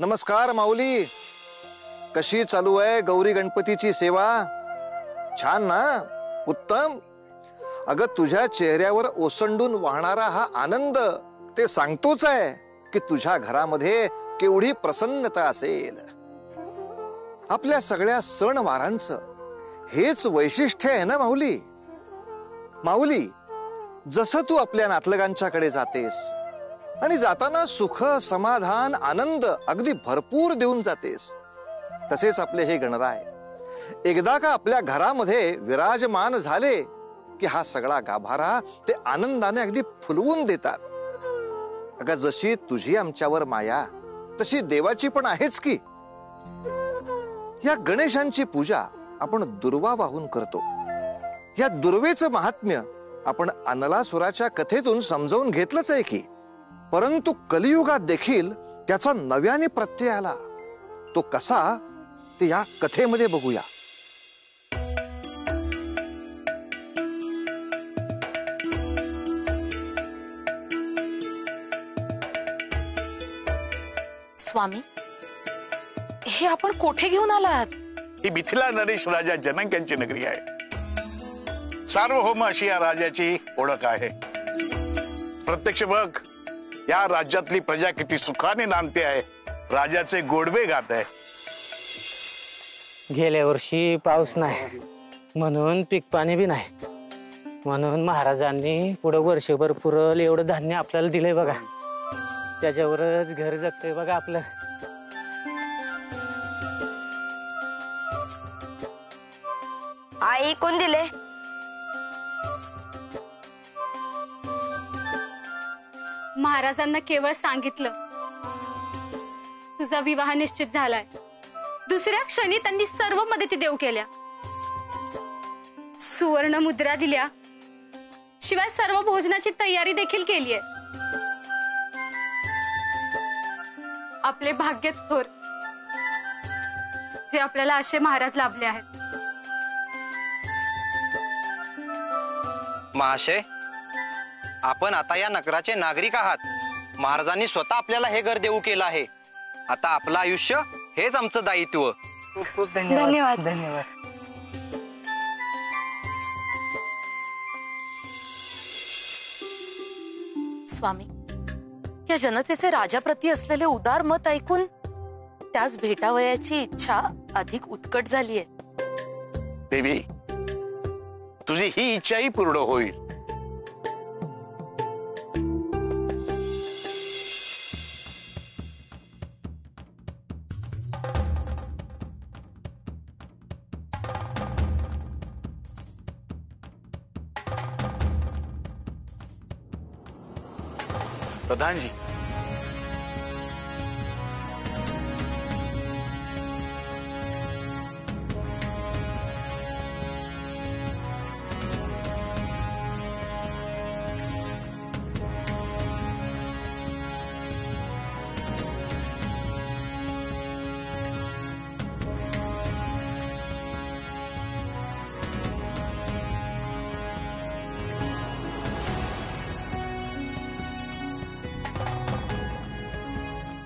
नमस्कार माऊली. कशी चालू आहे गौरी गणपतीची सेवा? छान ना? उत्तम. अगं तुझ्या चेहऱ्यावर ओसंडून वाहणारा हा आनंद ते सांगतोच आहे की तुझ्या घरामध्ये केवढी प्रसन्नता असेल. आपल्या सगळ्या सणवारांचं हेच वैशिष्ट्य आहे ना माऊली. माऊली, जसं तू आपल्या नातलगांच्याकडे जातेस आणि जाताना सुख समाधान आनंद अगदी भरपूर देऊन जातेस, तसेच आपले हे गणराय एकदा का आपल्या घरामध्ये विराजमान झाले की हा सगळा गाभारा ते आनंदाने अगदी फुलवून देतात. अगं जशी तुझी आमच्यावर माया तशी देवाची पण आहेच की. या गणेशांची पूजा आपण दुर्वा वाहून करतो. या दुर्वेचं महात्म्य आपण अनलासुराच्या कथेतून समजावून घेतलंच आहे की. परंतु कलियुगात देखील त्याचा नव्याने प्रत्यय आला. तो कसा ते या कथेमध्ये बघूया. स्वामी, हे आपण कोठे घेऊन आलात? ही मिथिला नरेश राजा जनक यांची नगरी आहे. सार्वभौम अशी या राजाची ओळख आहे. प्रत्यक्ष बघ, या राज्यातली प्रजा किती सुखाने नांदते आहे, राजाचे गोडवे गात आहे. गेल्या वर्षी पाऊस नाही म्हणून पीक पाणी बी नाही, म्हणून महाराजांनी पुढे वर्षभर पुरल एवढं धान्य आपल्याला दिलंय बघा. त्याच्यावरच घर जगतंय बघा आपलं. आई कोण दिले? महाराजांना केवळ सांगितलं तुझा विवाह निश्चित झालाय. दुसऱ्या क्षणी त्यांनी सर्व मदती देऊ केल्या. सुवर्ण मुद्रा दिल्या, शिवाय सर्व भोजनाची तयारी देखील केली आहे. आपले भाग्यच थोर जे आपल्याला असे महाराज लाभले आहेत. महाशय, आपण आता या नगराचे नागरिक आहात. महाराजांनी स्वतः आपल्याला हे घर देऊ केलं आहे. आता आपलं आयुष्य हेच आमचं दायित्व. खूप खूप धन्यवाद. धन्यवाद. स्वामी, या जनतेचे राजाप्रती असलेले उदार मत ऐकून त्यास भेटावयाची इच्छा अधिक उत्कट झालीय. देवी, तुझी ही इच्छाही पूर्ण होईल. प्रधान जी,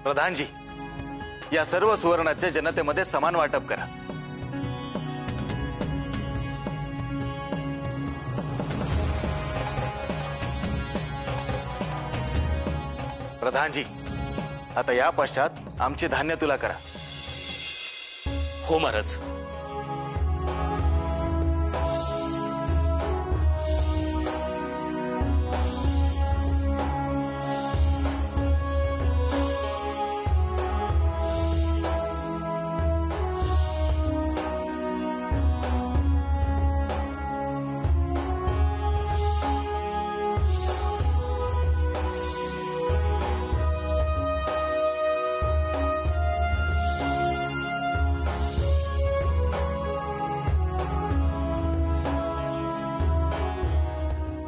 प्रधान जी, या सर्व सुवर्णाचे जनतेमध्ये समान वाटप करा. प्रधान जी, आता या पश्चात आमचे धान्य तुला करा. हो महाराज.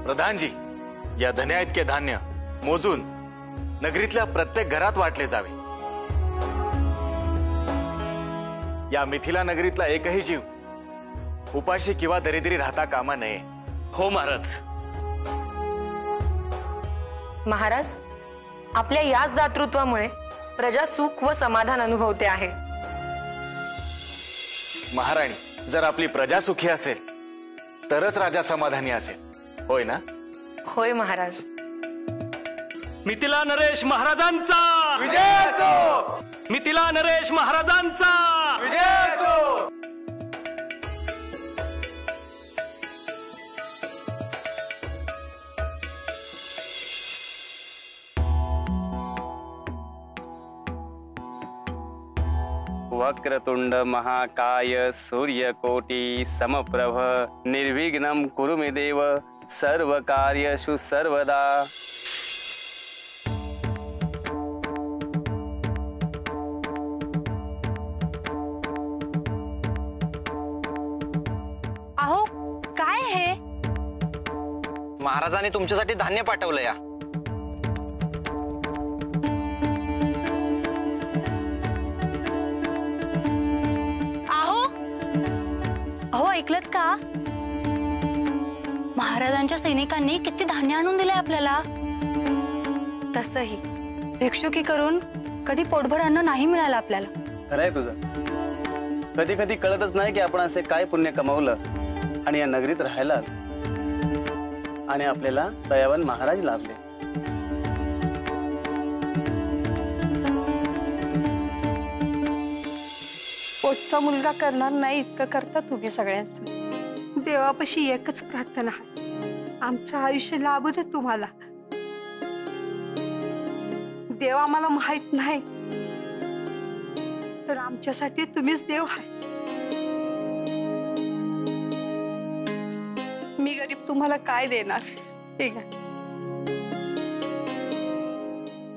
प्रधान जी, या धन्या इतके धान्य मोजून नगरीतल्या प्रत्येक घरात वाटले जावे. या मिथिला नगरीतला एकही जीव उपाशी किंवा दरिद्री राहता कामा नये. हो महाराज. महाराज, आपल्या याच दातृत्वामुळे प्रजा सुख व समाधान अनुभवते आहे. महाराणी, जर आपली प्रजा सुखी असेल तरच राजा समाधानी असेल, होय ना? होय महाराज. मिथिला नरेश महाराजांचा विजय असो! मिथिला नरेश महाराजांचा विजय असो! वक्रतुंड महाकाय सूर्यकोटि समप्रभ निर्विघ्नं कुरु मे देव सर्व कार्येषु सर्वदा. अहो काय हे? महाराजांनी तुमच्यासाठी धान्य पाठवलं या. अहो ऐकलत का? महाराजांच्या सैनिकांनी किती धान्य आणून दिले आपल्याला. तसंही भिक्षुकी करून कधी पोटभर अन्न नाही मिळालं आपल्याला. खरंय तुझं. कधी कधी कळतच नाही की आपण असे काय पुण्य कमावलं आणि या नगरीत राहायला आणि आपल्याला दयावान महाराज लाभले. पोटचा मुलगा करणार नाही इतकं करता तुम्ही सगळ्यांचं. देवापाशी एकच प्रार्थना आहे, आमचं आयुष्य लाभू दे तुम्हाला. देव आम्हाला माहित नाही तर आमच्यासाठी तुम्हीच देव आहे. मी गरीब तुम्हाला काय देणार, ठीक आहे,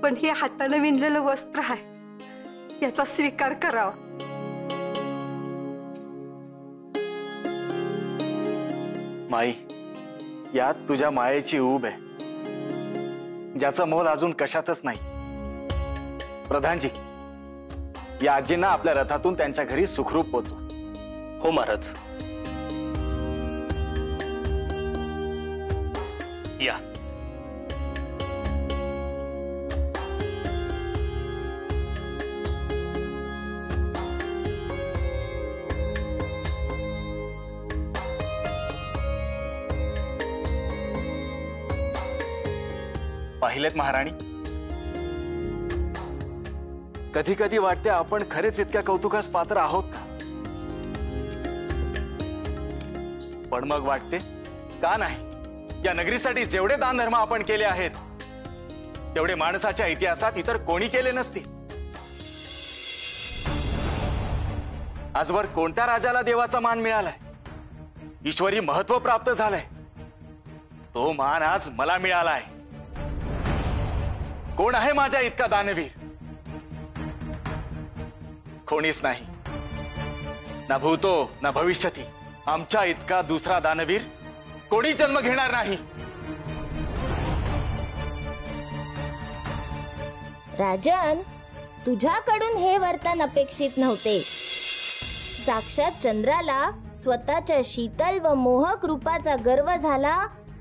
पण हे हाताने विणलेलं वस्त्र आहे, याचा स्वीकार करावा. माई, यात तुझ्या मायेची ऊब आहे, ज्याचं मोल अजून कशातच नाही. प्रधानजी, या आजींना आपल्या रथातून त्यांच्या घरी सुखरूप पोचवा. हो महाराज. या. पाहिलेत महाराणी, कधी कधी वाटते आपण खरेच इतक्या कौतुकास पात्र आहोत का? पण मग वाटते का नाही, या नगरीसाठी जेवढे दान धर्म आपण केले आहेत तेवढे माणसाच्या इतिहासात इतर कोणी केले नसते. आजवर कोणत्या राजाला देवाचा मान मिळालाय, ईश्वरी महत्व प्राप्त झालंय, तो मान आज मला मिळालाय. कोण आहे माझ्या इतका दानवीर? कोणीच नाही, ना भूतो ना भविष्यती. आमच्या इतका दुसरा दानवीर कोणी जन्म घेणार नाही. राजन, तुझ्याकडून हे वर्तन अपेक्षित नव्हते. साक्षात चंद्राला स्वतःच्या शीतल व मोहक रूपाचा गर्व झाला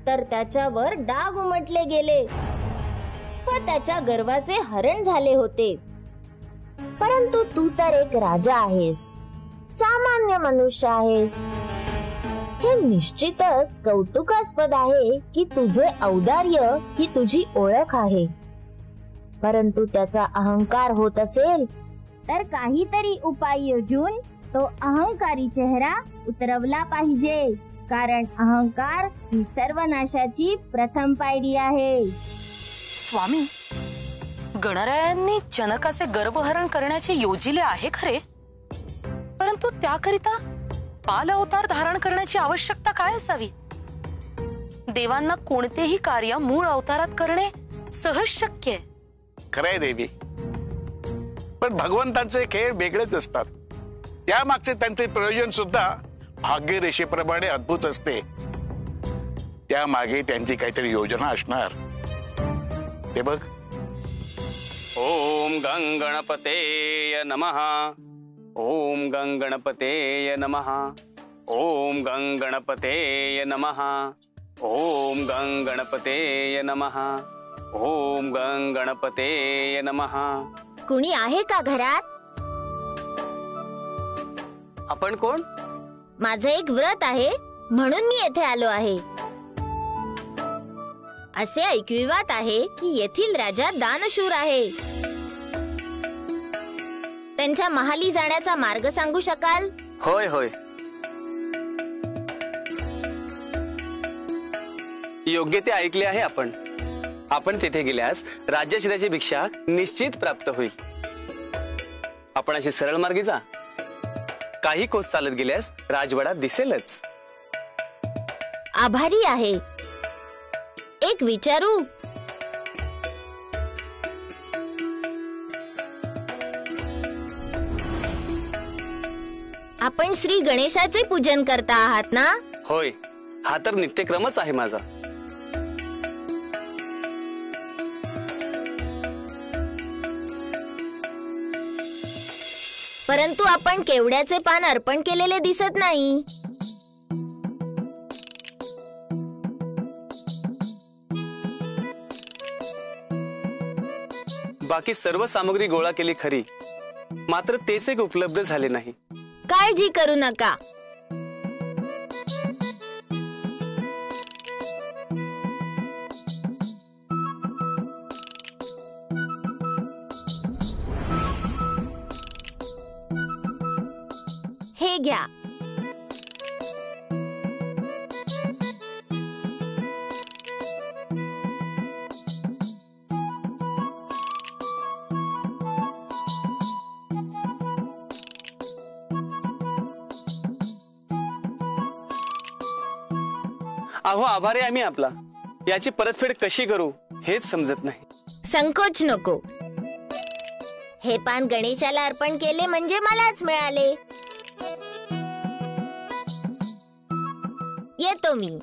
तर त्याच्यावर डाग उमटले गेले व त्याच्या गर्वाचे हरण झाले होते. परंतु तू तर एक राजा आहेस, सामान्य मनुष्य आहेस. हे निश्चितच कौतुकास्पद आहे की तुझे औदार्य ही तुझी ओळख आहे. परंतु त्याचा अहंकार होत असेल तर काहीतरी उपाय योजून तो अहंकारी चेहरा उतरवला पाहिजे, कारण अहंकार ही सर्वनाशाची प्रथम पायरी आहे. स्वामी, गणरायांनी जनकाचे गर्वहरण करण्याचे योजिले आहे खरे, परंतु त्याकरिता बाल अवतार धारण करण्याची आवश्यकता काय असावी? देवांना कोणतेही कार्य मूळ अवतारात करणे सहज शक्य आहे. खरंय देवी, पण भगवंतांचे खेळ वेगळेच असतात. त्यामागचे त्यांचे प्रयोजन सुद्धा भाग्यरेषेप्रमाणे अद्भुत असते. त्यामागे त्यांची काहीतरी योजना असणार. ते बघ. ओम गं गणपतेय नमः. ओम गं गणपतेय नमः. ओम गं गणपतेय नमः. ओम गं गणपतेय नमः. ओम गं गणपतेय नमः. कुणी आहे का घरात? आपण कोण? माझं एक व्रत आहे म्हणून मी येथे आलो आहे. असे ऐकिवात आहे की येथील राजा दानशूर आहे. त्यांच्या महाली जाण्याचा मार्ग सांगू शकाल? होय होय, योग्य ते ऐकले आहे आपण. आपण तिथे गेल्यास राज्यश्रीची भिक्षा निश्चित प्राप्त होईल. आपण अशी सरळ मार्गी जा. काही कोस चालत गेल्यास राजवाडा दिसेलच. आभारी आहे. एक विचारू? आपण श्री गणेशाचे पूजन करता आहात ना? होय, हा तर नित्यक्रमच आहे माझा. परंतु आपण केवड्याचे पान अर्पण केलेले दिसत नाही. बाकी सर्व सामग्री गोळा केली खरी, मात्र तेच एक उपलब्ध झाले नाही. काळजी करू नका. हे घ्या. अहो, आभारी आम्ही आपला. याची परतफेड कशी करू हेच समजत नाही. संकोच नको. हे पान गणेशाला अर्पण केले म्हणजे मलाच मिळाले. येतो मी.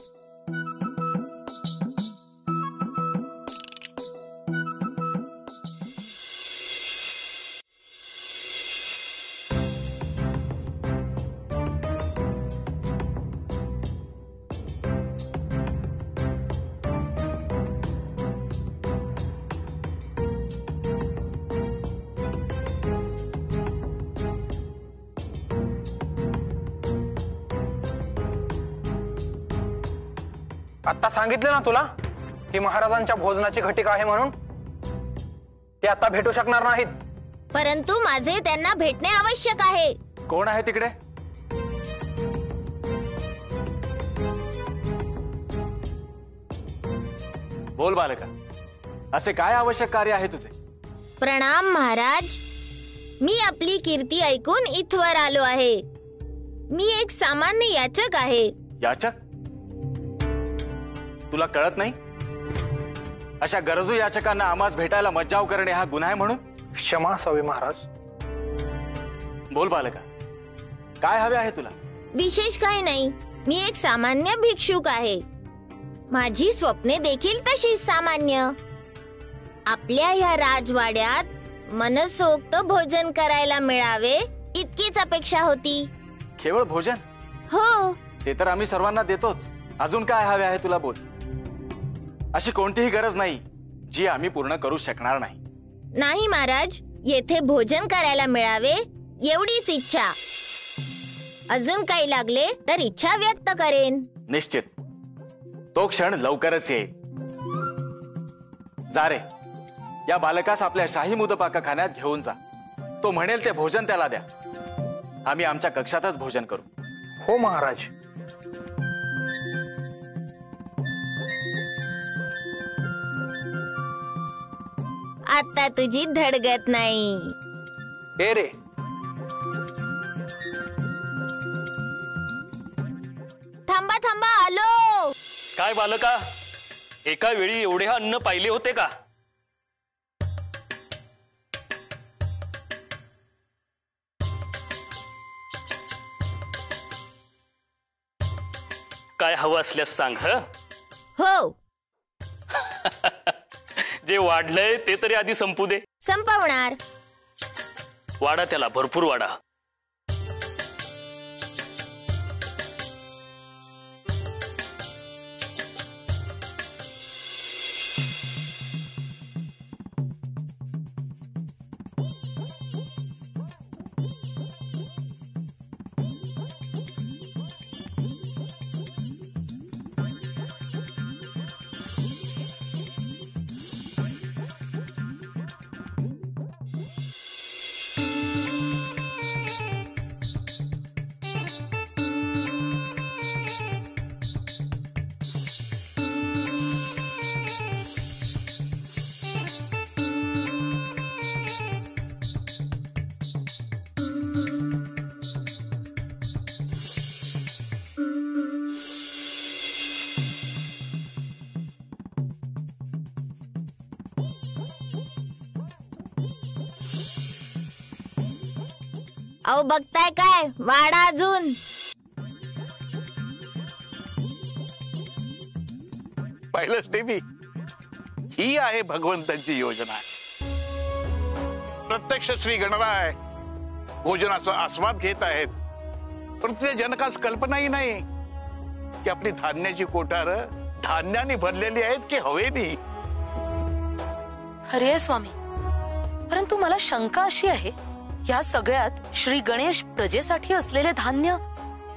आता सांगितलं ना तुला की महाराजांच्या भोजनाची घटिका आहे म्हणून. ते आता भेटू शकणार नाहीत. परंतु माझे त्यांना भेटणे आवश्यक आहे. कोण आहे तिकडे? बोल बालका, असे काय आवश्यक कार्य आहे तुझे? प्रणाम महाराज. मी आपली कीर्ती ऐकून इथवर आलो आहे. मी एक सामान्य याचक आहे. याचक? तुला कळत नाही? अशा गरजू याचकांना आम्हास भेटायला मज्जाव करणे हा गुन्हा आहे म्हणून? क्षमा असावी महाराज. बोल बालका, काय हवे आहे तुला? विशेष काही नाही. मी एक सामान्य भिक्षुक आहे. माझी स्वप्ने देखील तशीच सामान्य. आपल्या ह्या राजवाड्यात मनसोक्त भोजन करायला मिळावे इतकीच अपेक्षा होती. केवळ भोजन? हो. ते तर आम्ही सर्वांना देतोच. अजून काय हवे आहे तुला? बोल. अशी कोणतीही गरज नाही जी आम्ही पूर्ण करू शकणार नाही. नाही महाराज, येथे भोजन करायला मिळावे एवढीच इच्छा. अजून काही लागले तर इच्छा व्यक्त करेन. निश्चित. तो क्षण लवकरच येईल. जा रे, या बालकास आपल्या शाही मुदपाकखान्यात घेऊन जा. तो म्हणेल ते भोजन त्याला द्या. आम्ही आमच्या कक्षातच भोजन करू. हो महाराज. आता तुझी धडगत नाही. ए रे, थांबा थांबा, आलो. काय बालका, एका वेळी एवढे अन्न पाहिले होते का? काय हवं असल्यास सांग. हो. जे वाढलंय ते तरी आधी संपू दे. संपवणार. वाडा त्याला, भरपूर वाडा. अहो बघताय काय, वाडा अजून. पाहिलंच देवी, ही आहे भगवंतांची योजना. प्रत्यक्ष श्री गणराय भोजनाचा आस्वाद घेत आहेत, परंतु जनकास कल्पनाही नाही की आपली धान्याची कोठार धान्याने भरलेली आहेत की हवेनी. खरे आहे स्वामी, परंतु मला शंका अशी आहे, या सगळ्यात श्री गणेश प्रजेसाठी असलेले धान्य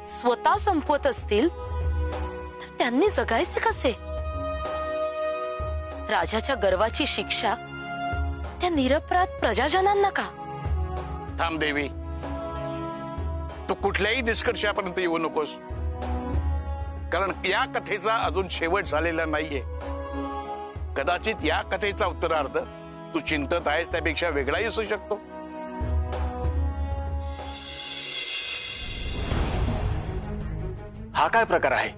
स्वतः संपवत असतील तर त्यांनी जगायचे कसे? राजाच्या गर्वाची शिक्षा त्या निरपराध प्रजाजनांना का? थांब देवी, तू कुठल्याही निष्कर्षापर्यंत येऊ नकोस, कारण या कथेचा अजून शेवट झालेला नाहीये. कदाचित या कथेचा उत्तरार्ध तू चिंतत आहेस त्यापेक्षा वेगळाही असू शकतो. हा काय प्रकार आहे?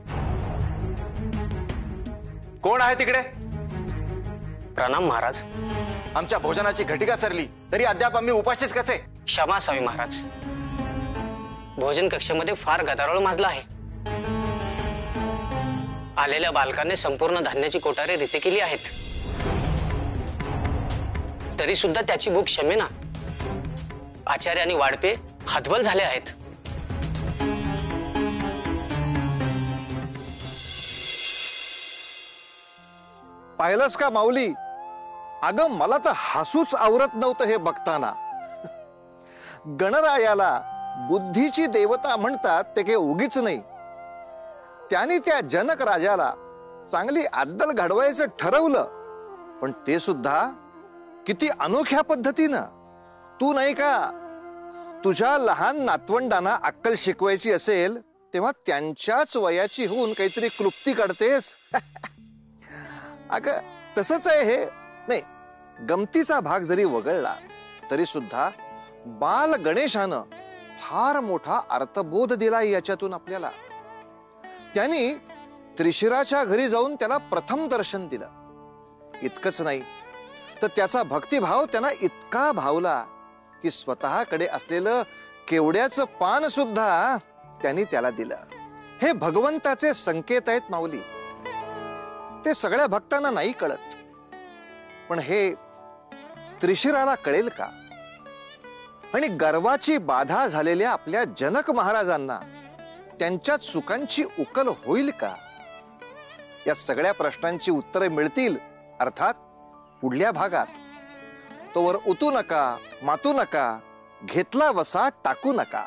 कोण आहे तिकडे? प्रणाम महाराज. आमच्या भोजनाची घटिका सरली तरी अद्याप आम्ही उपाशीच कसे? क्षमा असावी महाराज, भोजन कक्षामध्ये फार गदारोळ माजला आहे. आलेल्या बालकाने संपूर्ण धान्याची कोठारे रिते केली आहेत, तरी सुद्धा त्याची भूक क्षमेना. आचार्य आणि वाडपे हतबल झाले आहेत. पाहिलंस का माऊली, अगं मला तर हसूच आवरत नव्हतं हे बघताना. गणरायाला बुद्धीची देवता म्हणतात ते काही उगीच नाही. त्याने त्या जनक राजाला चांगली अद्दल घडवायचं ठरवलं, पण ते सुद्धा किती अनोख्या पद्धतीनं. तू नाही का तुझ्या लहान नातवंडांना अक्कल शिकवायची असेल तेव्हा त्यांच्याच वयाची होऊन काहीतरी क्लुप्ती काढतेस. अगं तसंच आहे हे. नाही, गमतीचा भाग जरी वगळला तरी सुद्धा बाल गणेशानं फार मोठा अर्थबोध दिला याच्यातून आपल्याला. त्यांनी त्रिशिराच्या घरी जाऊन त्याला प्रथम दर्शन दिलं. इतकंच नाही तर त्याचा भक्तिभाव त्यांना इतका भावला की स्वतःकडे असलेलं केवड्याचं पान सुद्धा त्यांनी त्याला दिलं. हे भगवंताचे संकेत आहेत माऊली. ते सगळ्या भक्तांना नाही कळत, पण हे त्रिशिराला कळेल का? आणि गर्वाची बाधा झालेल्या आपल्या जनक महाराजांना त्यांच्या चुकांची उकल होईल का? या सगळ्या प्रश्नांची उत्तरे मिळतील अर्थात पुढल्या भागात. तोवर उतू नका, मातू नका, घेतला वसा टाकू नका.